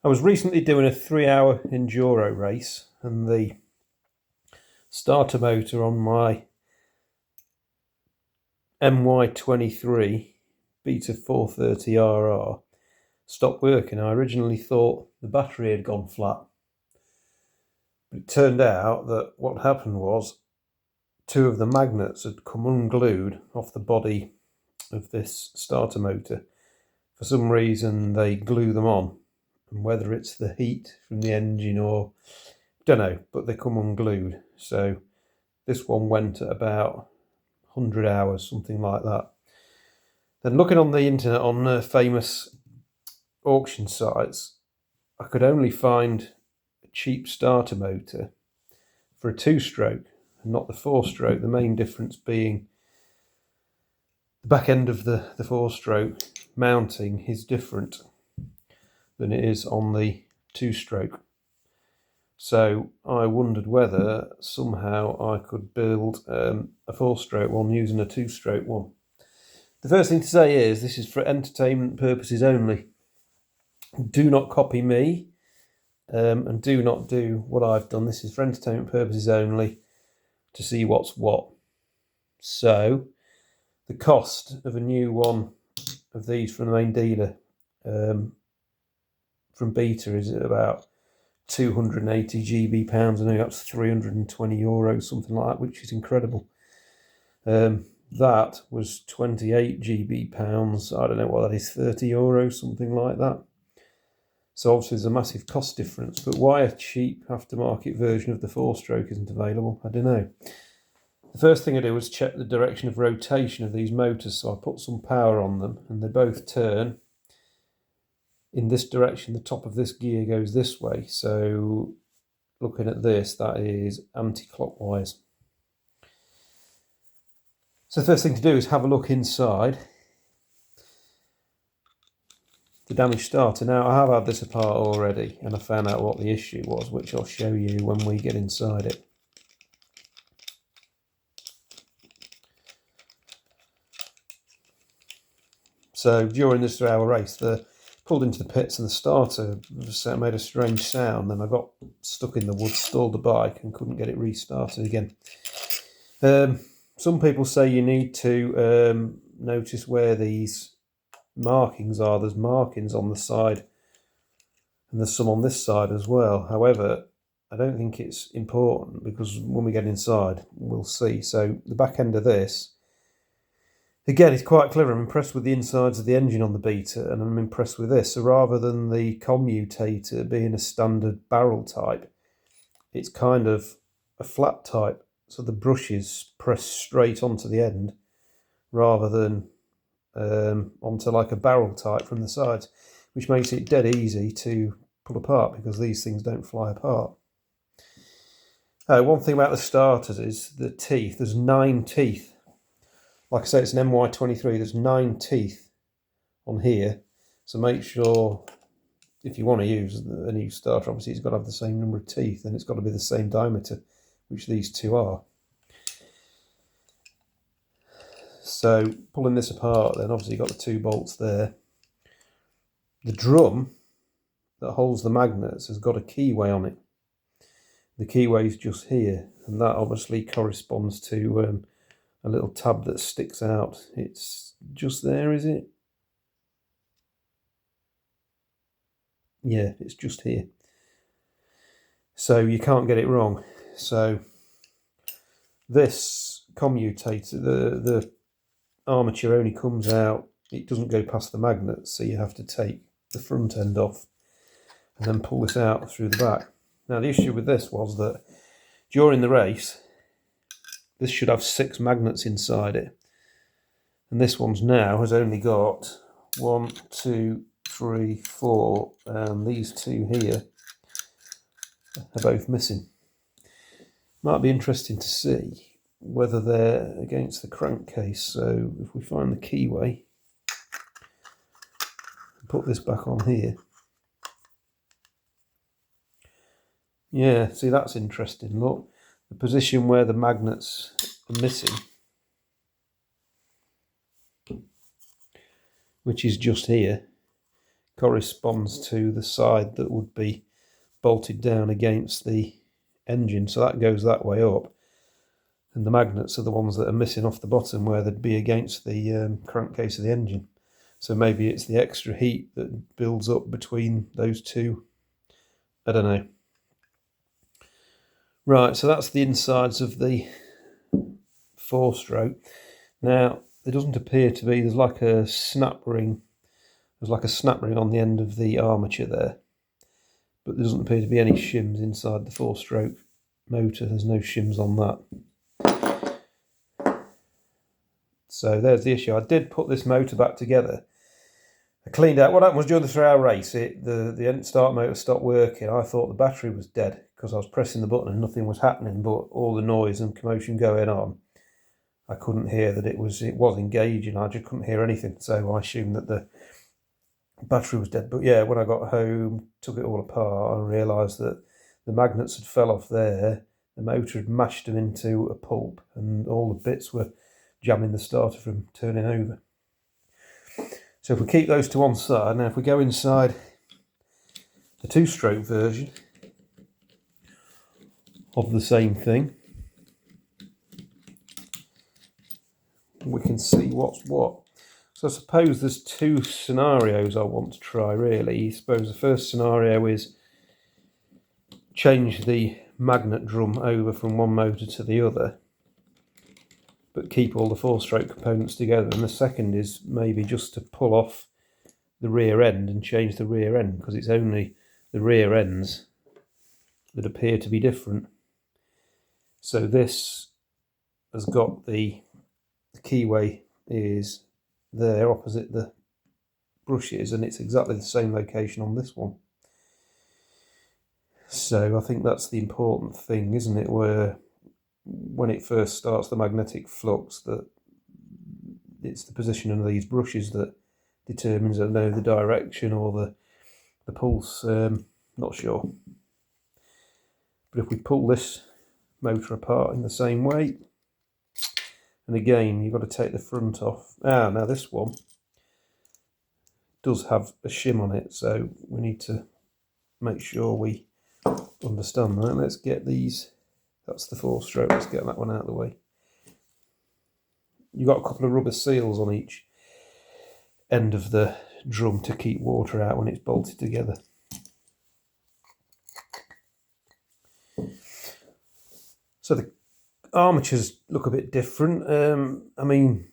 I was recently doing a 3-hour enduro race, and the starter motor on my MY23 Beta 430RR stopped working. I originally thought the battery had gone flat, but it turned out that what happened was two of the magnets had come unglued off the body of this starter motor. For some reason they glue them on, and whether it's the heat from the engine or don't know, but they come unglued. So this one went at about 100 hours, something like that. Then looking on the internet on famous auction sites, I could only find a cheap starter motor for a 2-stroke and not the 4-stroke. The main difference being the back end of the 4-stroke mounting is different than it is on the 2-stroke. So I wondered whether somehow I could build a 4-stroke one using a 2-stroke one. The first thing to say is this is for entertainment purposes only. Do not copy me and do not do what I've done. This is for entertainment purposes only, to see what's what. So the cost of a new one of these from the main dealer from Beta is about 280 GB pounds. I know that's €320, something like that, which is incredible. That was 28 GB pounds. I don't know what that is, €30, something like that. So obviously there's a massive cost difference, but why a cheap aftermarket version of the 4-stroke isn't available, I don't know. The first thing I did was check the direction of rotation of these motors, so I put some power on them and they both turn in this direction. The top of this gear goes this way, so looking at this, that is anti-clockwise. So the first thing to do is have a look inside the damaged starter. Now I have had this apart already and I found out what the issue was, which I'll show you when we get inside it. So during this 3-hour race, pulled into the pits and the starter made a strange sound. Then I got stuck in the woods, stalled the bike and couldn't get it restarted again. Some people say you need to notice where these markings are. There's markings on the side and there's some on this side as well. However, I don't think it's important because when we get inside we'll see. So the back end of this, again, it's quite clever. I'm impressed with the insides of the engine on the Beta, and I'm impressed with this. So rather than the commutator being a standard barrel type, it's kind of a flat type. So the brushes press straight onto the end rather than onto like a barrel type from the sides, which makes it dead easy to pull apart because these things don't fly apart. One thing about the starters is the teeth. There's 9 teeth. Like I say, it's an MY23. There's 9 teeth on here. So make sure, if you want to use a new starter, obviously it's got to have the same number of teeth and it's got to be the same diameter, which these two are. So pulling this apart, then obviously you've got the 2 bolts there. The drum that holds the magnets has got a keyway on it. The keyway is just here, and that obviously corresponds to a little tab that sticks out. It's just there, is it? Yeah, it's just here. So you can't get it wrong. So this commutator, the armature only comes out, it doesn't go past the magnet, so you have to take the front end off and then pull this out through the back. Now the issue with this was that during the race, this should have 6 magnets inside it, and this one's now has only got 1, 2, 3, 4, and these 2 here are both missing. Might be interesting to see whether they're against the crankcase. So if we find the keyway, put this back on here. Yeah, see, that's interesting. Look, the position where the magnets are missing, which is just here, corresponds to the side that would be bolted down against the engine, so that goes that way up, and the magnets are the ones that are missing off the bottom where they'd be against the crankcase of the engine. So maybe it's the extra heat that builds up between those two. I don't know. Right, so that's the insides of the 4-stroke. Now, there doesn't appear to be, there's like a snap ring. There's like a snap ring on the end of the armature there. But there doesn't appear to be any shims inside the 4-stroke motor. There's no shims on that. So there's the issue. I did put this motor back together. I cleaned out. What happened was during the 3-hour race, the start motor stopped working. I thought the battery was dead because I was pressing the button and nothing was happening, but all the noise and commotion going on, I couldn't hear that it was engaging. I just couldn't hear anything. So I assumed that the battery was dead. But yeah, when I got home, took it all apart, I realised that the magnets had fell off there. The motor had mashed them into a pulp, and all the bits were jamming the starter from turning over. So if we keep those to one side, now if we go inside the 2-stroke version of the same thing, we can see what's what. So I suppose there's 2 scenarios I want to try really. I suppose the first scenario is change the magnet drum over from one motor to the other, but keep all the 4-stroke components together. And the second is maybe just to pull off the rear end and change the rear end, because it's only the rear ends that appear to be different. So this has got the keyway is there opposite the brushes, and it's exactly the same location on this one. So I think that's the important thing, isn't it, where when it first starts the magnetic flux, that it's the position of these brushes that determines, I know, the direction or the pulse. Not sure. But if we pull this motor apart in the same way, and again you've got to take the front off. Now this one does have a shim on it, so we need to make sure we understand that. Let's get these. That's the 4-stroke. Let's get that one out of the way. You've got a couple of rubber seals on each end of the drum to keep water out when it's bolted together. So the armatures look a bit different. I mean,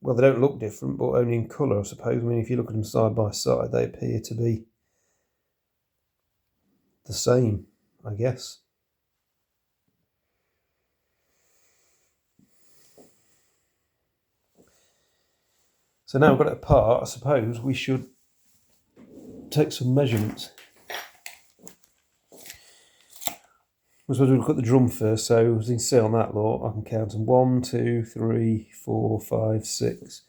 well, they don't look different, but only in colour, I suppose. I mean, if you look at them side by side, they appear to be the same, I guess. So now we've got it apart, I suppose we should take some measurements. I suppose we'll look at the drum first. So as you can see on that lot, I can count them 1, 2, 3, 4, 5, 6.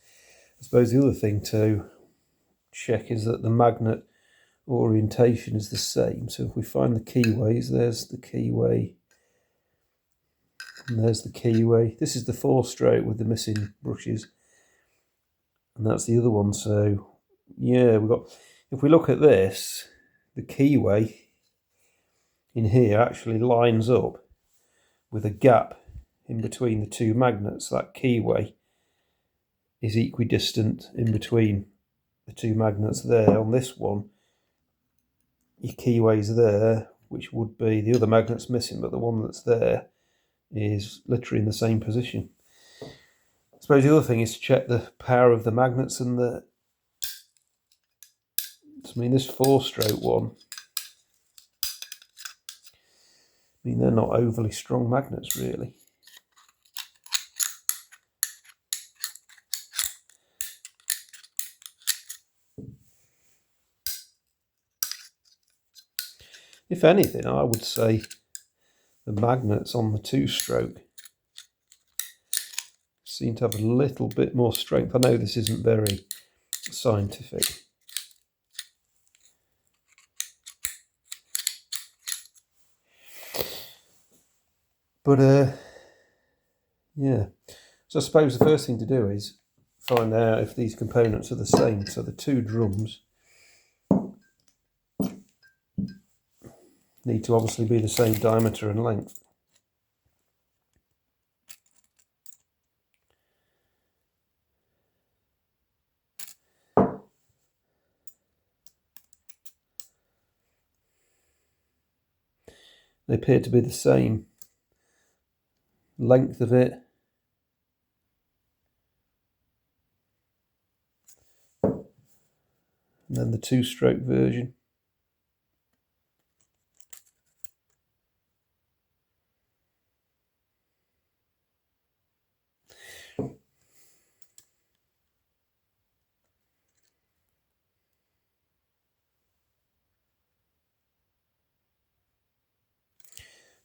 I suppose the other thing to check is that the magnet orientation is the same. So if we find the keyways, there's the keyway, and there's the keyway. This is the 4-stroke with the missing brushes, and that's the other one. So yeah, we've got, if we look at this, the keyway in here actually lines up with a gap in between the 2 magnets. That keyway is equidistant in between the 2 magnets there. On this one, your keyway's there, which would be, the other magnet's missing, but the one that's there is literally in the same position. I suppose the other thing is to check the power of the magnets and the, I mean, this 4-stroke one, I mean, they're not overly strong magnets really. If anything, I would say the magnets on the 2-stroke seem to have a little bit more strength. I know this isn't very scientific. But yeah, so I suppose the first thing to do is find out if these components are the same. So the 2 drums, need to obviously be the same diameter and length. They appear to be the same length of it. And then the 2-stroke version.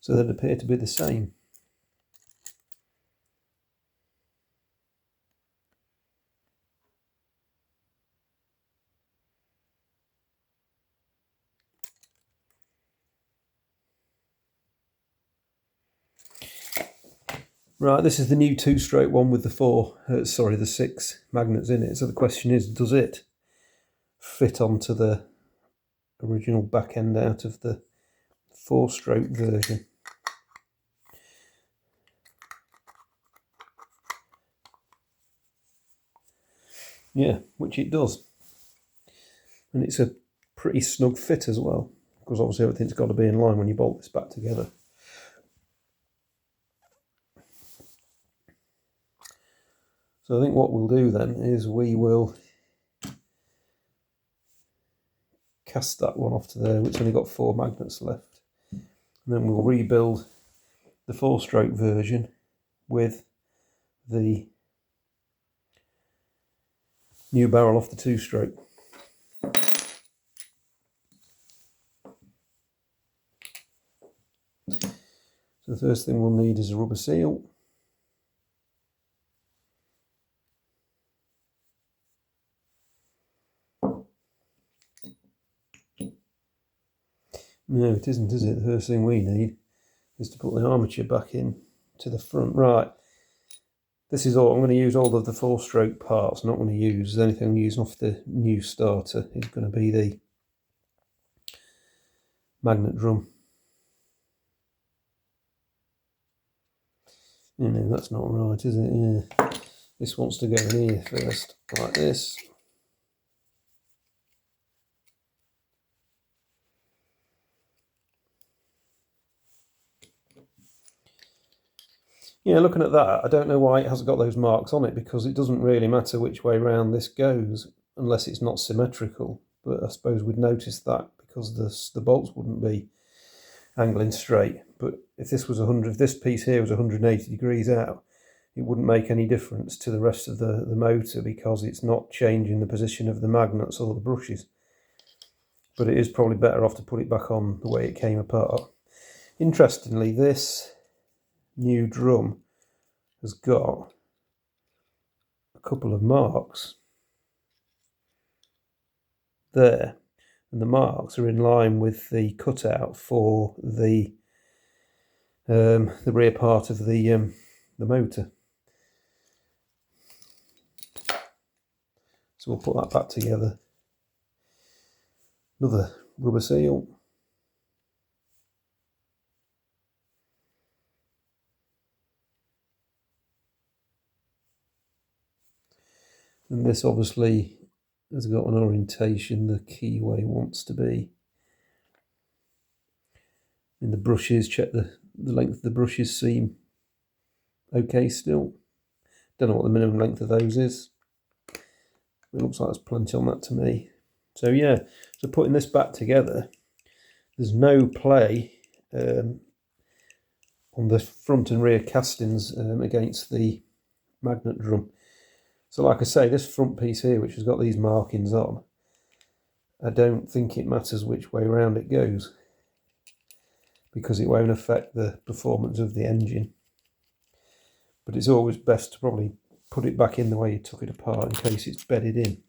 So they appear to be the same. Right, this is the new 2-stroke one with the 6 magnets in it. So the question is, does it fit onto the original back end out of the 4-stroke version? Yeah, which it does. And it's a pretty snug fit as well, because obviously everything's got to be in line when you bolt this back together. So I think what we'll do then is we will cast that one off to there, which only got 4 magnets left. And then we'll rebuild the 4-stroke version with the new barrel off the 2-stroke. So the first thing we'll need is a rubber seal. No, it isn't, is it? The first thing we need is to put the armature back in to the front. Right, this is all. I'm going to use all of the 4-stroke parts. I'm not going to use anything I'm using off the new starter. It's going to be the magnet drum. No, that's not right, is it? Yeah. This wants to go in here first, like this. Yeah, looking at that, I don't know why it hasn't got those marks on it, because it doesn't really matter which way round this goes unless it's not symmetrical. But I suppose we'd notice that because the bolts wouldn't be angling straight. But if this was if this piece here was 180 degrees out, it wouldn't make any difference to the rest of the motor, because it's not changing the position of the magnets or the brushes. But it is probably better off to put it back on the way it came apart. Interestingly, this new drum has got a couple of marks there, and the marks are in line with the cutout for the rear part of the motor. So we'll put that back together. Another rubber seal. And this obviously has got an orientation the keyway wants to be. In the brushes, check the length of the brushes seem okay still. Don't know what the minimum length of those is. It looks like there's plenty on that to me. So yeah, so putting this back together, there's no play on the front and rear castings against the magnet drum. So like I say, this front piece here, which has got these markings on, I don't think it matters which way around it goes, because it won't affect the performance of the engine. But it's always best to probably put it back in the way you took it apart, in case it's bedded in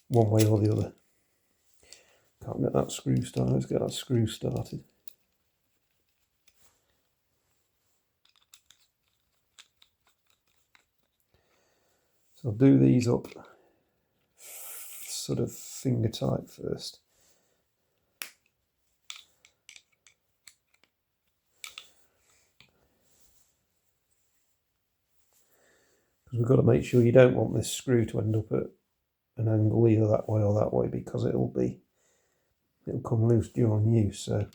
one way or the other. Can't get that screw started. Let's get that screw started. So I'll do these up sort of finger tight first. because we've got to make sure you don't want this screw to end up at an angle either that way or that way, because it'll come loose during use. So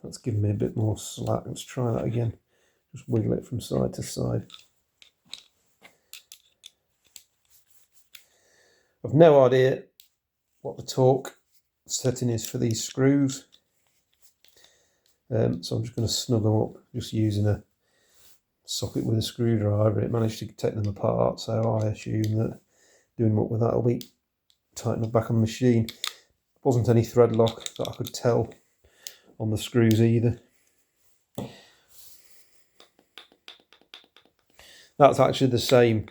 that's given me a bit more slack. Let's try that again. Just wiggle it from side to side. I've no idea what the torque setting is for these screws, so I'm just going to snug them up just using a socket with a screwdriver. It managed to take them apart, so I assume that doing them up with that will be tightened up back on the machine. Wasn't any thread lock that I could tell on the screws either. That's actually the same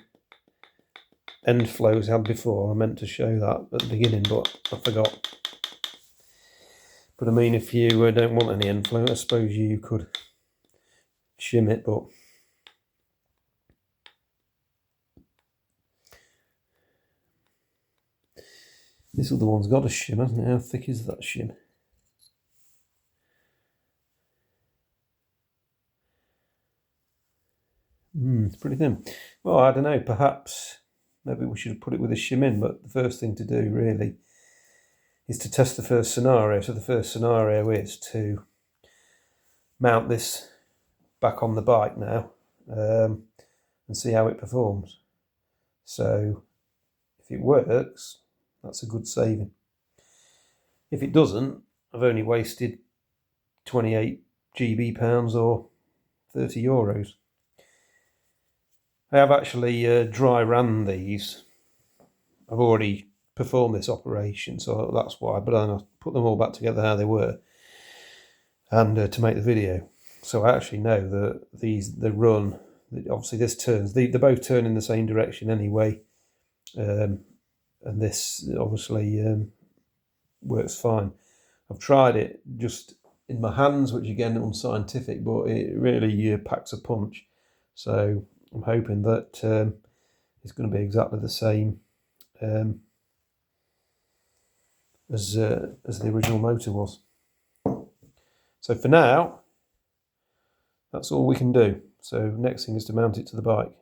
end flow as I had before. I meant to show that at the beginning, but I forgot. But I mean, if you don't want any end flow, I suppose you could shim it, but this other one's got a shim, hasn't it? How thick is that shim? It's pretty thin. Well, I don't know, perhaps maybe we should have put it with a shim in, but the first thing to do really is to test the first scenario. So the first scenario is to mount this back on the bike now and see how it performs. So if it works, that's a good saving. If it doesn't, I've only wasted 28 GB pounds or 30 euros. I have actually dry ran these. I've already performed this operation, so that's why, but then I put them all back together how they were, and to make the video. So I actually know that they run, obviously this turns, they both turn in the same direction anyway, and this obviously works fine. I've tried it just in my hands, which again unscientific, but it really packs a punch. So I'm hoping that it's going to be exactly the same as the original motor was. So for now, that's all we can do. So next thing is to mount it to the bike.